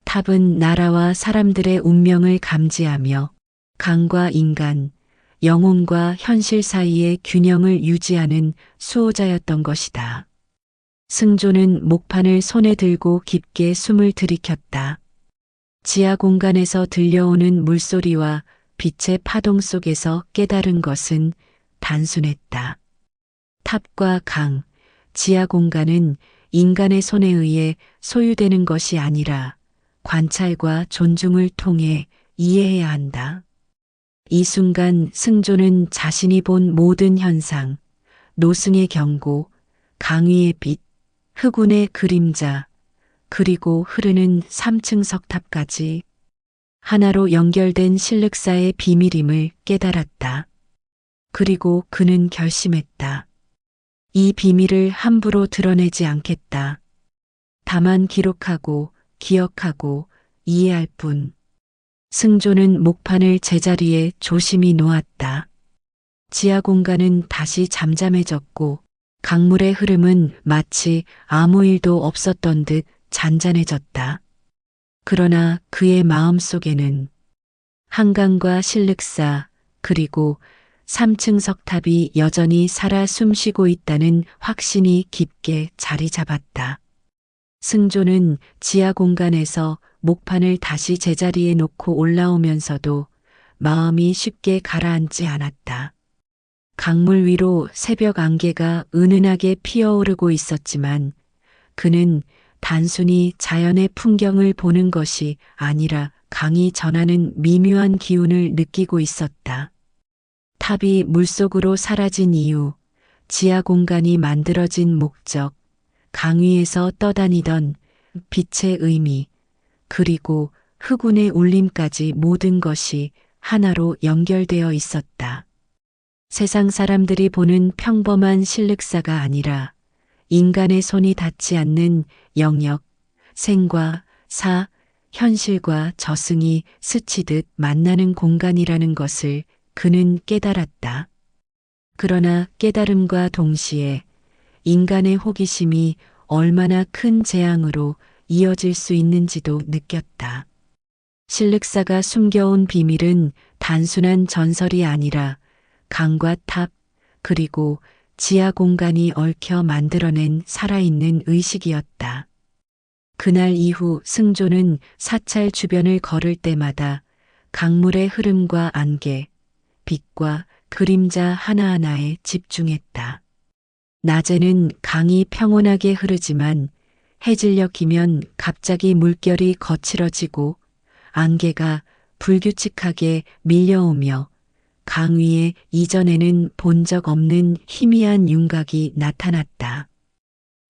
탑은 나라와 사람들의 운명을 감지하며 강과 인간, 영혼과 현실 사이의 균형을 유지하는 수호자였던 것이다. 승조는 목판을 손에 들고 깊게 숨을 들이켰다. 지하 공간에서 들려오는 물소리와 빛의 파동 속에서 깨달은 것은 단순했다. 탑과 강, 지하 공간은 인간의 손에 의해 소유되는 것이 아니라 관찰과 존중을 통해 이해해야 한다. 이 순간 승조는 자신이 본 모든 현상, 노승의 경고, 강위의 빛, 흑운의 그림자, 그리고 흐르는 3층 석탑까지 하나로 연결된 실륵사의 비밀임을 깨달았다. 그리고 그는 결심했다. 이 비밀을 함부로 드러내지 않겠다. 다만 기록하고 기억하고 이해할 뿐. 승조는 목판을 제자리에 조심히 놓았다. 지하 공간은 다시 잠잠해졌고 강물의 흐름은 마치 아무 일도 없었던 듯 잔잔해졌다. 그러나 그의 마음 속에는 한강과 실륵사 그리고 3층 석탑이 여전히 살아 숨쉬고 있다는 확신이 깊게 자리 잡았다. 승조는 지하 공간에서 목판을 다시 제자리에 놓고 올라오면서도 마음이 쉽게 가라앉지 않았다. 강물 위로 새벽 안개가 은은하게 피어오르고 있었지만 그는 단순히 자연의 풍경을 보는 것이 아니라 강이 전하는 미묘한 기운을 느끼고 있었다. 탑이 물속으로 사라진 이유, 지하 공간이 만들어진 목적, 강 위에서 떠다니던 빛의 의미, 그리고 흑운의 울림까지 모든 것이 하나로 연결되어 있었다. 세상 사람들이 보는 평범한 실륵사가 아니라 인간의 손이 닿지 않는 영역, 생과 사, 현실과 저승이 스치듯 만나는 공간이라는 것을 그는 깨달았다. 그러나 깨달음과 동시에 인간의 호기심이 얼마나 큰 재앙으로 이어질 수 있는지도 느꼈다. 실륵사가 숨겨온 비밀은 단순한 전설이 아니라 강과 탑, 그리고 지하 공간이 얽혀 만들어낸 살아있는 의식이었다. 그날 이후 승조는 사찰 주변을 걸을 때마다 강물의 흐름과 안개, 빛과 그림자 하나하나에 집중했다. 낮에는 강이 평온하게 흐르지만 해질녘 이면 갑자기 물결이 거칠어지고 안개가 불규칙하게 밀려오며 강 위에 이전에는 본 적 없는 희미한 윤곽이 나타났다.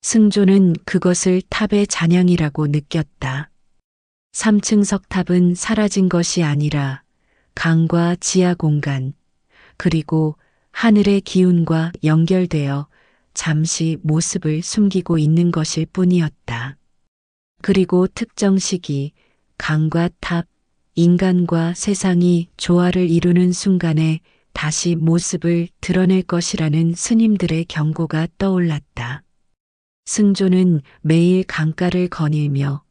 승조는 그것을 탑의 잔향이라고 느꼈다. 3층 석탑은 사라진 것이 아니라 강과 지하 공간, 그리고 하늘의 기운과 연결되어 잠시 모습을 숨기고 있는 것일 뿐이었다. 그리고 특정 시기, 강과 탑, 인간과 세상이 조화를 이루는 순간에 다시 모습을 드러낼 것이라는 스님들의 경고가 떠올랐다. 승조는 매일 강가를 거닐며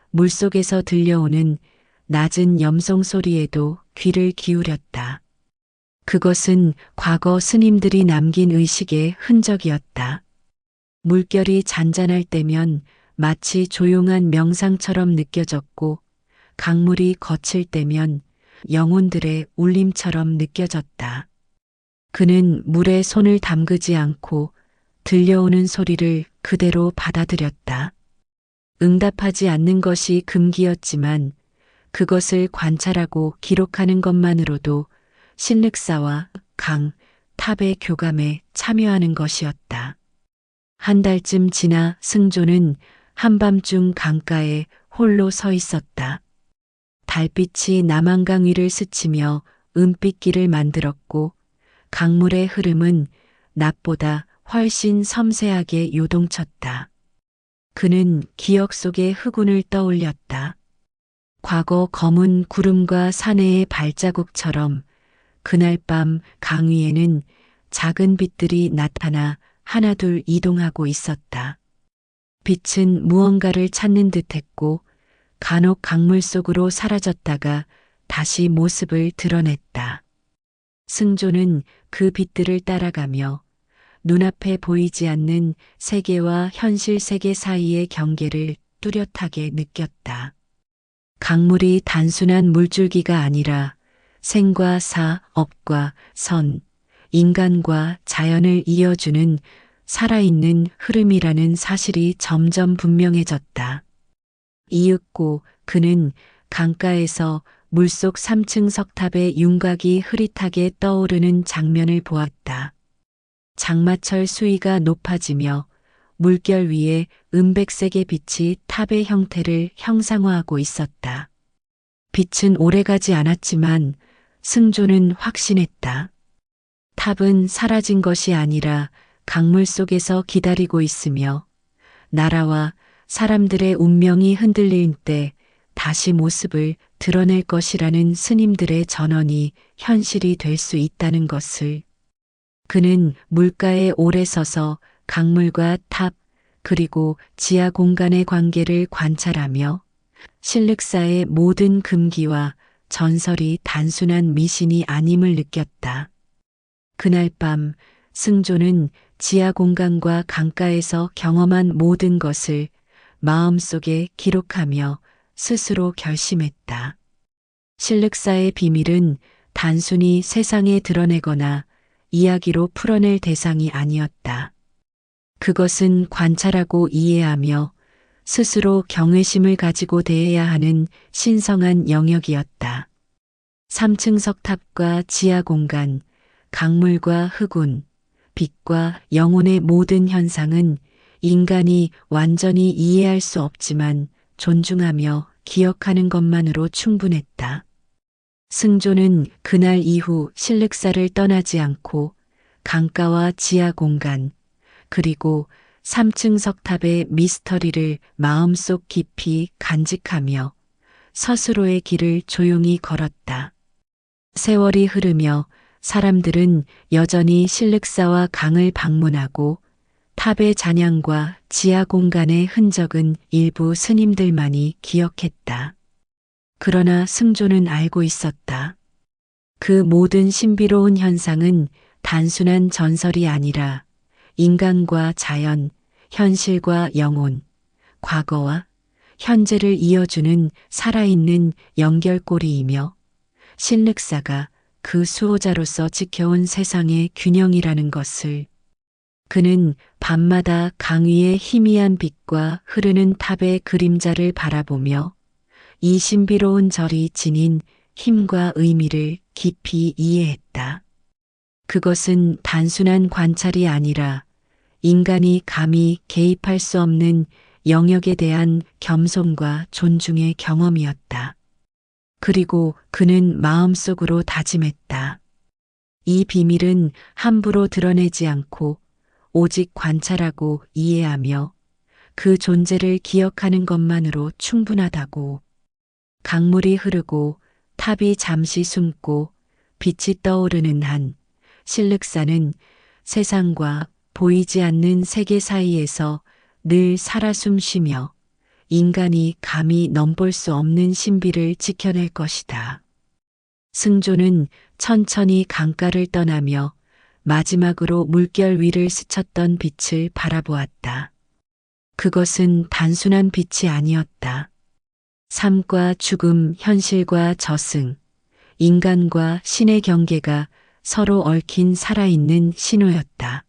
물속에서 들려오는 낮은 염송 소리에도 귀를 기울였다. 그것은 과거 스님들이 남긴 의식의 흔적이었다. 물결이 잔잔할 때면 마치 조용한 명상처럼 느껴졌고, 강물이 거칠 때면 영혼들의 울림처럼 느껴졌다. 그는 물에 손을 담그지 않고 들려오는 소리를 그대로 받아들였다. 응답하지 않는 것이 금기였지만 그것을 관찰하고 기록하는 것만으로도 신륵사와 강, 탑의 교감에 참여하는 것이었다. 한 달쯤 지나 승조는 한밤중 강가에 홀로 서 있었다. 달빛이 남한강 위를 스치며 은빛길을 만들었고 강물의 흐름은 낮보다 훨씬 섬세하게 요동쳤다. 그는 기억 속의 흑운을 떠올렸다. 과거 검은 구름과 사내의 발자국처럼 그날 밤 강 위에는 작은 빛들이 나타나 하나둘 이동하고 있었다. 빛은 무언가를 찾는 듯했고 간혹 강물 속으로 사라졌다가 다시 모습을 드러냈다. 승조는 그 빛들을 따라가며 눈앞에 보이지 않는 세계와 현실 세계 사이의 경계를 뚜렷하게 느꼈다. 강물이 단순한 물줄기가 아니라 생과 사, 업과 선, 인간과 자연을 이어주는 살아있는 흐름이라는 사실이 점점 분명해졌다. 이윽고 그는 강가에서 물속 3층 석탑의 윤곽이 흐릿하게 떠오르는 장면을 보았다. 장마철 수위가 높아지며 물결 위에 은백색의 빛이 탑의 형태를 형상화하고 있었다. 빛은 오래가지 않았지만 승조는 확신했다. 탑은 사라진 것이 아니라 강물 속에서 기다리고 있으며 나라와 사람들의 운명이 흔들릴 때 다시 모습을 드러낼 것이라는 스님들의 전언이 현실이 될 수 있다는 것을. 그는 물가에 오래 서서 강물과 탑, 그리고 지하 공간의 관계를 관찰하며 신륵사의 모든 금기와 전설이 단순한 미신이 아님을 느꼈다. 그날 밤 승조는 지하 공간과 강가에서 경험한 모든 것을 마음속에 기록하며 스스로 결심했다. 신륵사의 비밀은 단순히 세상에 드러내거나 이야기로 풀어낼 대상이 아니었다. 그것은 관찰하고 이해하며 스스로 경외심을 가지고 대해야 하는 신성한 영역이었다. 3층 석탑과 지하 공간, 강물과 흑운, 빛과 영혼의 모든 현상은 인간이 완전히 이해할 수 없지만 존중하며 기억하는 것만으로 충분했다. 승조는 그날 이후 신륵사를 떠나지 않고 강가와 지하 공간, 그리고 3층 석탑의 미스터리를 마음속 깊이 간직하며 스스로의 길을 조용히 걸었다. 세월이 흐르며 사람들은 여전히 신륵사와 강을 방문하고 탑의 잔향과 지하 공간의 흔적은 일부 스님들만이 기억했다. 그러나 승조는 알고 있었다. 그 모든 신비로운 현상은 단순한 전설이 아니라 인간과 자연, 현실과 영혼, 과거와 현재를 이어주는 살아있는 연결고리이며 신륵사가 그 수호자로서 지켜온 세상의 균형이라는 것을. 그는 밤마다 강 위의 희미한 빛과 흐르는 탑의 그림자를 바라보며 이 신비로운 절이 지닌 힘과 의미를 깊이 이해했다. 그것은 단순한 관찰이 아니라 인간이 감히 개입할 수 없는 영역에 대한 겸손과 존중의 경험이었다. 그리고 그는 마음속으로 다짐했다. 이 비밀은 함부로 드러내지 않고 오직 관찰하고 이해하며 그 존재를 기억하는 것만으로 충분하다고. 강물이 흐르고 탑이 잠시 숨고 빛이 떠오르는 한 실륵사는 세상과 보이지 않는 세계 사이에서 늘 살아 숨쉬며 인간이 감히 넘볼 수 없는 신비를 지켜낼 것이다. 승조는 천천히 강가를 떠나며 마지막으로 물결 위를 스쳤던 빛을 바라보았다. 그것은 단순한 빛이 아니었다. 삶과 죽음, 현실과 저승, 인간과 신의 경계가 서로 얽힌 살아있는 신호였다.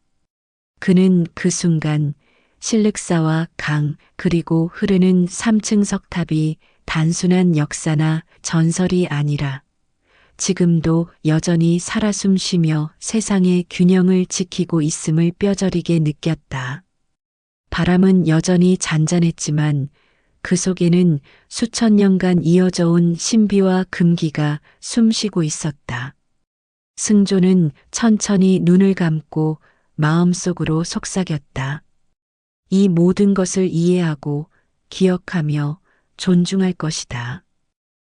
그는 그 순간 실륵사와 강 그리고 흐르는 3층 석탑이 단순한 역사나 전설이 아니라 지금도 여전히 살아 숨쉬며 세상의 균형을 지키고 있음을 뼈저리게 느꼈다. 바람은 여전히 잔잔했지만 그 속에는 수천 년간 이어져 온 신비와 금기가 숨쉬고 있었다. 승조는 천천히 눈을 감고 마음속으로 속삭였다. 이 모든 것을 이해하고 기억하며 존중할 것이다.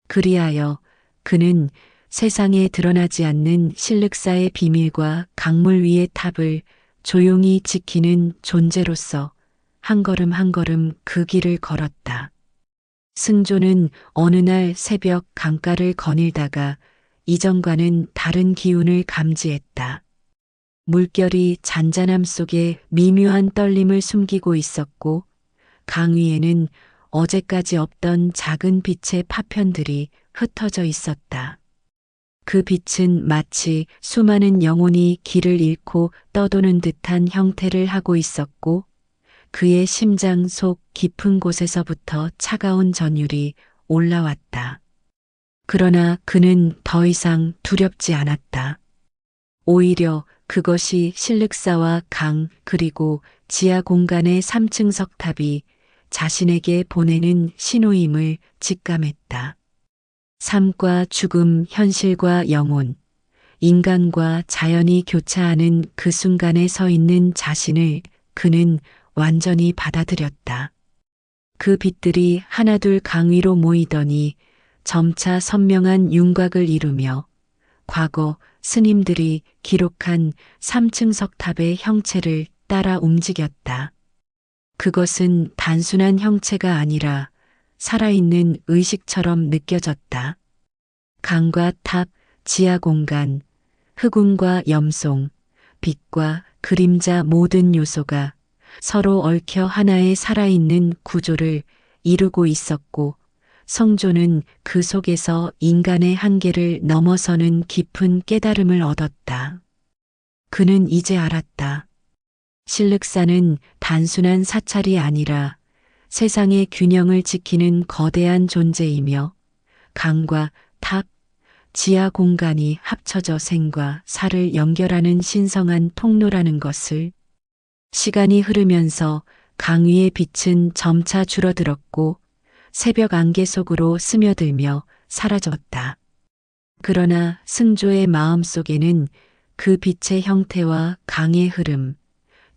그리하여 그는 세상에 드러나지 않는 실륵사의 비밀과 강물 위의 탑을 조용히 지키는 존재로서 한 걸음 한 걸음 그 길을 걸었다. 승조는 어느 날 새벽 강가를 거닐다가 이전과는 다른 기운을 감지했다. 물결이 잔잔함 속에 미묘한 떨림을 숨기고 있었고 강 위에는 어제까지 없던 작은 빛의 파편들이 흩어져 있었다. 그 빛은 마치 수많은 영혼이 길을 잃고 떠도는 듯한 형태를 하고 있었고 그의 심장 속 깊은 곳에서부터 차가운 전율이 올라왔다. 그러나 그는 더 이상 두렵지 않았다. 오히려 그것이 실륵사와 강 그리고 지하 공간의 3층 석탑이 자신에게 보내는 신호임을 직감했다. 삶과 죽음, 현실과 영혼, 인간과 자연이 교차하는 그 순간에 서 있는 자신을 그는 완전히 받아들였다. 그 빛들이 하나둘 강 위로 모이더니 점차 선명한 윤곽을 이루며 과거 스님들이 기록한 3층 석탑의 형체를 따라 움직였다. 그것은 단순한 형체가 아니라 살아있는 의식처럼 느껴졌다. 강과 탑, 지하 공간, 흑운과 염송, 빛과 그림자 모든 요소가 서로 얽혀 하나의 살아있는 구조를 이루고 있었고 성조는 그 속에서 인간의 한계를 넘어서는 깊은 깨달음을 얻었다. 그는 이제 알았다. 실륵사는 단순한 사찰이 아니라 세상의 균형을 지키는 거대한 존재이며 강과 탑, 지하 공간이 합쳐져 생과 사를 연결하는 신성한 통로라는 것을. 시간이 흐르면서 강 위의 빛은 점차 줄어들었고 새벽 안개 속으로 스며들며 사라졌다. 그러나 승조의 마음 속에는 그 빛의 형태와 강의 흐름,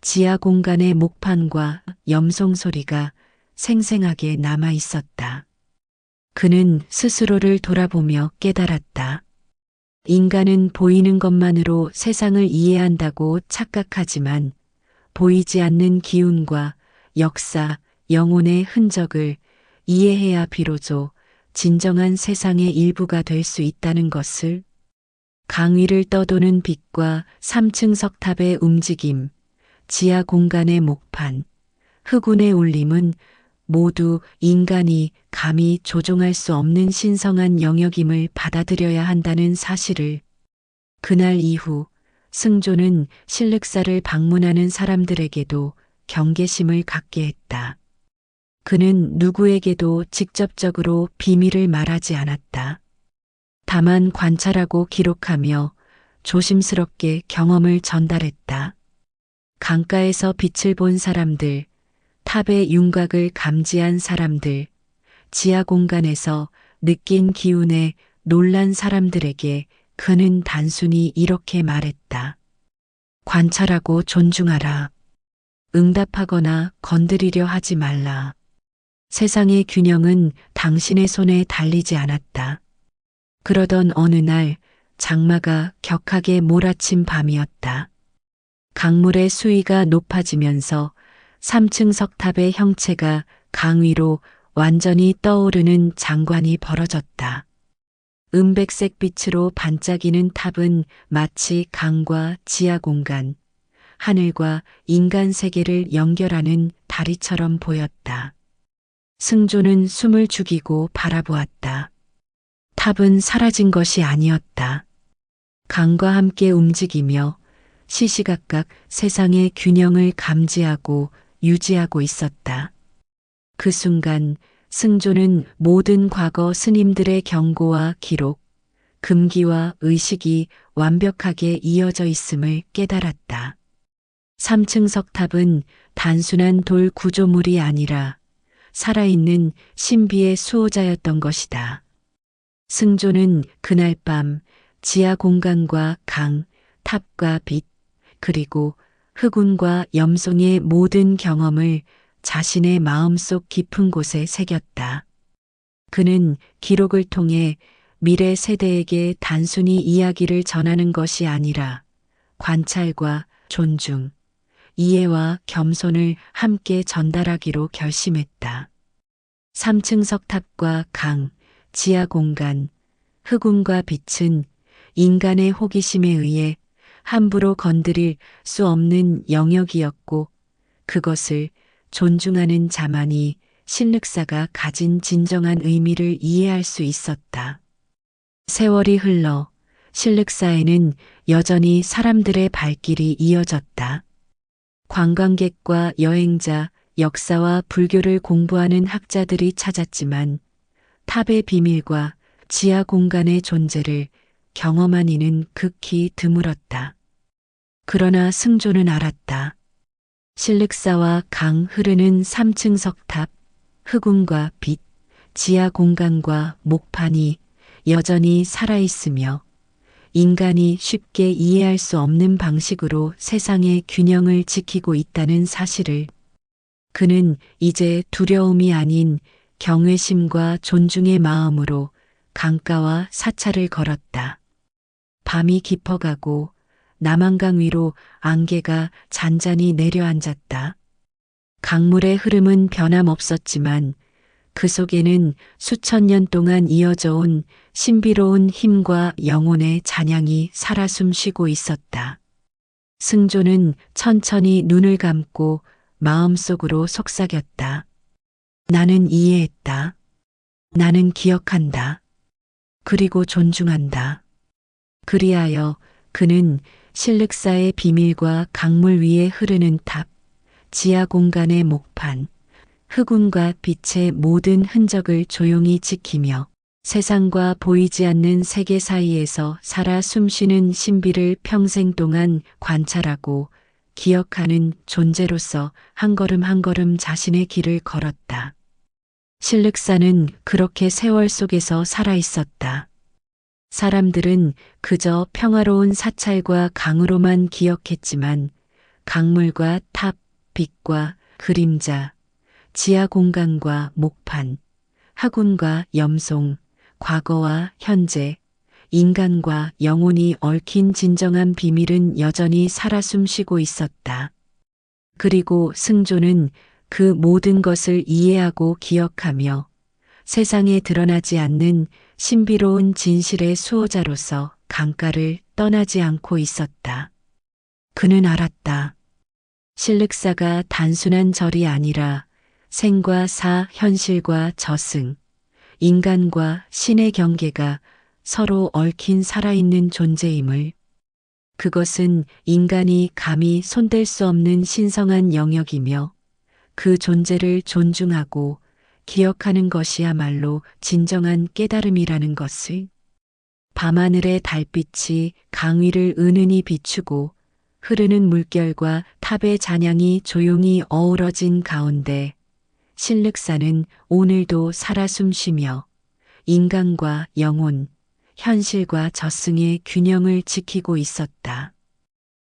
지하 공간의 목판과 염송 소리가 생생하게 남아 있었다. 그는 스스로를 돌아보며 깨달았다. 인간은 보이는 것만으로 세상을 이해한다고 착각하지만 보이지 않는 기운과 역사, 영혼의 흔적을 이해해야 비로소 진정한 세상의 일부가 될 수 있다는 것을. 강 위를 떠도는 빛과 3층 석탑의 움직임, 지하 공간의 목판, 흑운의 울림은 모두 인간이 감히 조종할 수 없는 신성한 영역임을 받아들여야 한다는 사실을. 그날 이후 승조는 실륵사를 방문하는 사람들에게도 경계심을 갖게 했다. 그는 누구에게도 직접적으로 비밀을 말하지 않았다. 다만 관찰하고 기록하며 조심스럽게 경험을 전달했다. 강가에서 빛을 본 사람들, 탑의 윤곽을 감지한 사람들, 지하 공간에서 느낀 기운에 놀란 사람들에게 그는 단순히 이렇게 말했다. 관찰하고 존중하라. 응답하거나 건드리려 하지 말라. 세상의 균형은 당신의 손에 달리지 않았다. 그러던 어느 날 장마가 격하게 몰아친 밤이었다. 강물의 수위가 높아지면서 3층 석탑의 형체가 강 위로 완전히 떠오르는 장관이 벌어졌다. 은백색 빛으로 반짝이는 탑은 마치 강과 지하 공간, 하늘과 인간 세계를 연결하는 다리처럼 보였다. 승조는 숨을 죽이고 바라보았다. 탑은 사라진 것이 아니었다. 강과 함께 움직이며 시시각각 세상의 균형을 감지하고 유지하고 있었다. 그 순간 승조는 모든 과거 스님들의 경고와 기록, 금기와 의식이 완벽하게 이어져 있음을 깨달았다. 3층 석탑은 단순한 돌 구조물이 아니라 살아있는 신비의 수호자였던 것이다. 승조는 그날 밤 지하 공간과 강, 탑과 빛, 그리고 흑운과 염송의 모든 경험을 자신의 마음속 깊은 곳에 새겼다. 그는 기록을 통해 미래 세대에게 단순히 이야기를 전하는 것이 아니라 관찰과 존중, 이해와 겸손을 함께 전달하기로 결심했다. 3층 석탑과 강, 지하 공간, 흑운과 빛은 인간의 호기심에 의해 함부로 건드릴 수 없는 영역이었고 그것을 존중하는 자만이 신륵사가 가진 진정한 의미를 이해할 수 있었다. 세월이 흘러 신륵사에는 여전히 사람들의 발길이 이어졌다. 관광객과 여행자, 역사와 불교를 공부하는 학자들이 찾았지만 탑의 비밀과 지하 공간의 존재를 경험한 이는 극히 드물었다. 그러나 승조는 알았다. 신륵사와 강 흐르는 3층 석탑, 흑운과 빛, 지하 공간과 목판이 여전히 살아있으며 인간이 쉽게 이해할 수 없는 방식으로 세상의 균형을 지키고 있다는 사실을 그는 이제 두려움이 아닌 경외심과 존중의 마음으로 강가와 사찰을 걸었다. 밤이 깊어가고 남한강 위로 안개가 잔잔히 내려앉았다. 강물의 흐름은 변함없었지만 그 속에는 수천 년 동안 이어져 온 신비로운 힘과 영혼의 잔향이 살아 숨쉬고 있었다. 승조는 천천히 눈을 감고 마음속으로 속삭였다. 나는 이해했다. 나는 기억한다. 그리고 존중한다. 그리하여 그는 신륵사의 비밀과 강물 위에 흐르는 탑, 지하 공간의 목판, 흑운과 빛의 모든 흔적을 조용히 지키며 세상과 보이지 않는 세계 사이에서 살아 숨쉬는 신비를 평생 동안 관찰하고 기억하는 존재로서 한 걸음 한 걸음 자신의 길을 걸었다. 신륵사는 그렇게 세월 속에서 살아 있었다. 사람들은 그저 평화로운 사찰과 강으로만 기억했지만 강물과 탑, 빛과 그림자, 지하 공간과 목판, 학운과 염송, 과거와 현재, 인간과 영혼이 얽힌 진정한 비밀은 여전히 살아 숨쉬고 있었다. 그리고 승조는 그 모든 것을 이해하고 기억하며 세상에 드러나지 않는 신비로운 진실의 수호자로서 강가를 떠나지 않고 있었다. 그는 알았다. 신륵사가 단순한 절이 아니라 생과 사, 현실과 저승, 인간과 신의 경계가 서로 얽힌 살아있는 존재임을, 그것은 인간이 감히 손댈 수 없는 신성한 영역이며 그 존재를 존중하고 기억하는 것이야말로 진정한 깨달음이라는 것을 밤하늘의 달빛이 강 위를 은은히 비추고 흐르는 물결과 탑의 잔향이 조용히 어우러진 가운데 신륵사는 오늘도 살아 숨쉬며 인간과 영혼, 현실과 저승의 균형을 지키고 있었다.